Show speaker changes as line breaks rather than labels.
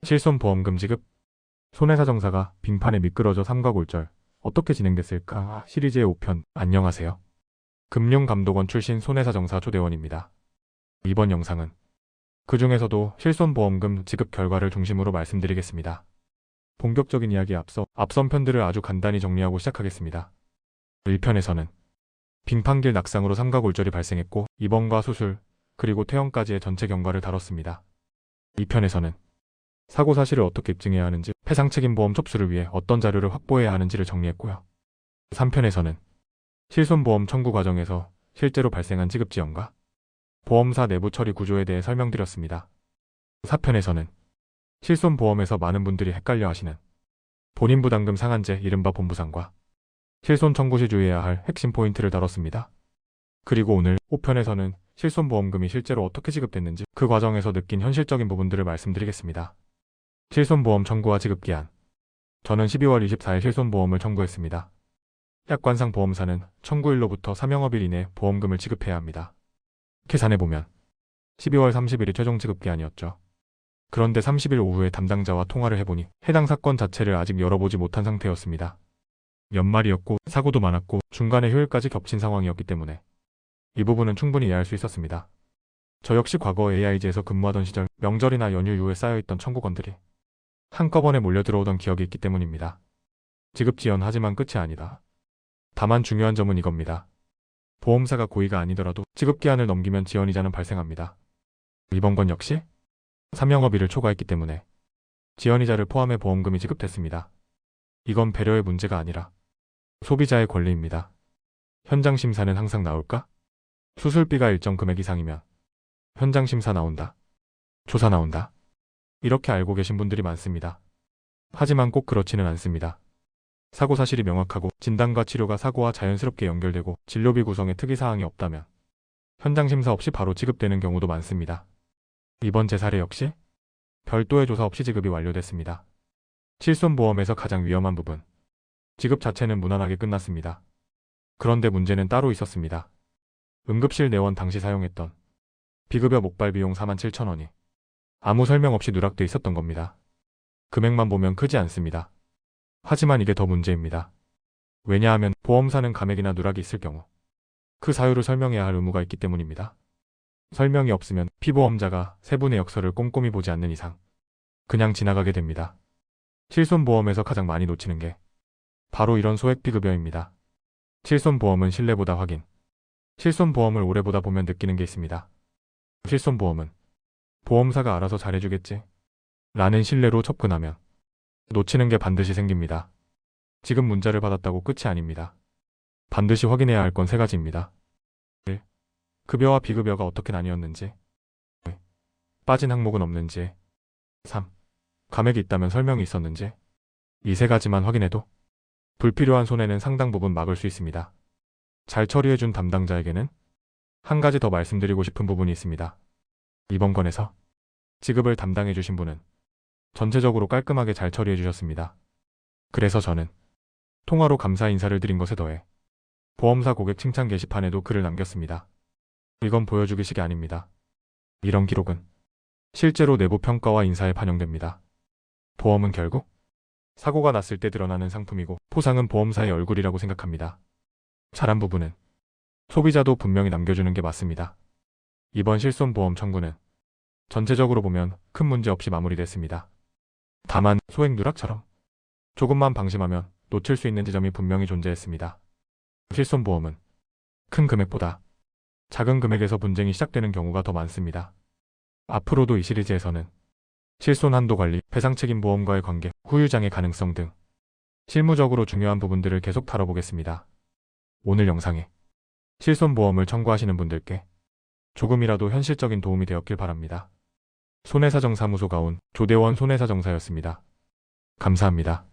실손보험금 지급. 손해사정사가 빙판에 미끄러져 삼가 골절. 어떻게 진행됐을까? 시리즈의 5편. 안녕하세요. 금융감독원 출신 손해사정사 조대원입니다. 이번 영상은 그 중에서도 실손보험금 지급 결과를 중심으로 말씀드리겠습니다. 본격적인 이야기에 앞서 앞선 편들을 아주 간단히 정리하고 시작하겠습니다. 1편에서는 빙판길 낙상으로 삼가 골절이 발생했고 입원과 수술, 그리고 퇴원까지의 전체 경과를 다뤘습니다. 2편에서는 사고 사실을 어떻게 입증해야 하는지, 배상책임보험 접수를 위해 어떤 자료를 확보해야 하는지를 정리했고요. 3편에서는 실손보험 청구 과정에서 실제로 발생한 지급 지연과 보험사 내부 처리 구조에 대해 설명드렸습니다. 4편에서는 실손보험에서 많은 분들이 헷갈려 하시는 본인부담금 상한제, 이른바 본부상과 실손 청구 시 주의해야 할 핵심 포인트를 다뤘습니다. 그리고 오늘 5편에서는 실손보험금이 실제로 어떻게 지급됐는지, 그 과정에서 느낀 현실적인 부분들을 말씀드리겠습니다. 실손보험 청구와 지급기한. 저는 12월 24일 실손보험을 청구했습니다. 약관상 보험사는 청구일로부터 3영업일 이내 보험금을 지급해야 합니다. 계산해보면 12월 30일이 최종 지급기한이었죠. 그런데 30일 오후에 담당자와 통화를 해보니 해당 사건 자체를 아직 열어보지 못한 상태였습니다. 연말이었고 사고도 많았고 중간에 휴일까지 겹친 상황이었기 때문에 이 부분은 충분히 이해할 수 있었습니다. 저 역시 과거 AIG에서 근무하던 시절 명절이나 연휴 이후에 쌓여있던 청구건들이 한꺼번에 몰려들어오던 기억이 있기 때문입니다. 지급 지연하지만 끝이 아니다. 다만 중요한 점은 이겁니다. 보험사가 고의가 아니더라도 지급기한을 넘기면 지연이자는 발생합니다. 이번 건 역시 3영업일을 초과했기 때문에 지연이자를 포함해 보험금이 지급됐습니다. 이건 배려의 문제가 아니라 소비자의 권리입니다. 현장 심사는 항상 나올까? 수술비가 일정 금액 이상이면 현장 심사 나온다, 조사 나온다, 이렇게 알고 계신 분들이 많습니다. 하지만 꼭 그렇지는 않습니다. 사고 사실이 명확하고 진단과 치료가 사고와 자연스럽게 연결되고 진료비 구성에 특이사항이 없다면 현장 심사 없이 바로 지급되는 경우도 많습니다. 이번 제 사례 역시 별도의 조사 없이 지급이 완료됐습니다. 실손보험에서 가장 위험한 부분, 지급 자체는 무난하게 끝났습니다. 그런데 문제는 따로 있었습니다. 응급실 내원 당시 사용했던 비급여 목발 비용 47,000원이 아무 설명 없이 누락돼 있었던 겁니다. 금액만 보면 크지 않습니다. 하지만 이게 더 문제입니다. 왜냐하면 보험사는 감액이나 누락이 있을 경우 그 사유를 설명해야 할 의무가 있기 때문입니다. 설명이 없으면 피보험자가 세부 내역서를 꼼꼼히 보지 않는 이상 그냥 지나가게 됩니다. 실손보험에서 가장 많이 놓치는 게 바로 이런 소액 비급여입니다. 실손보험은 신뢰보다 확인. 실손보험을 오래 보다 보면 느끼는 게 있습니다. 실손보험은 보험사가 알아서 잘해주겠지 라는 신뢰로 접근하면 놓치는 게 반드시 생깁니다. 지금 문자를 받았다고 끝이 아닙니다. 반드시 확인해야 할 건 3가지입니다. 1. 급여와 비급여가 어떻게 나뉘었는지. 2. 빠진 항목은 없는지. 3. 감액이 있다면 설명이 있었는지. 이 3가지만 확인해도 불필요한 손해는 상당 부분 막을 수 있습니다. 잘 처리해준 담당자에게는 한 가지 더 말씀드리고 싶은 부분이 있습니다. 이번 건에서 지급을 담당해주신 분은 전체적으로 깔끔하게 잘 처리해주셨습니다. 그래서 저는 통화로 감사 인사를 드린 것에 더해 보험사 고객 칭찬 게시판에도 글을 남겼습니다. 이건 보여주기식이 아닙니다. 이런 기록은 실제로 내부 평가와 인사에 반영됩니다. 보험은 결국 사고가 났을 때 드러나는 상품이고 포상은 보험사의 얼굴이라고 생각합니다. 잘한 부분은 소비자도 분명히 남겨주는 게 맞습니다. 이번 실손보험 청구는 전체적으로 보면 큰 문제 없이 마무리됐습니다. 다만 소액 누락처럼 조금만 방심하면 놓칠 수 있는 지점이 분명히 존재했습니다. 실손보험은 큰 금액보다 작은 금액에서 분쟁이 시작되는 경우가 더 많습니다. 앞으로도 이 시리즈에서는 실손 한도 관리, 배상책임보험과의 관계, 후유장애 가능성 등 실무적으로 중요한 부분들을 계속 다뤄보겠습니다. 오늘 영상에 실손보험을 청구하시는 분들께 조금이라도 현실적인 도움이 되었길 바랍니다. 손해사정사무소가 온 조대원 손해사정사였습니다. 감사합니다.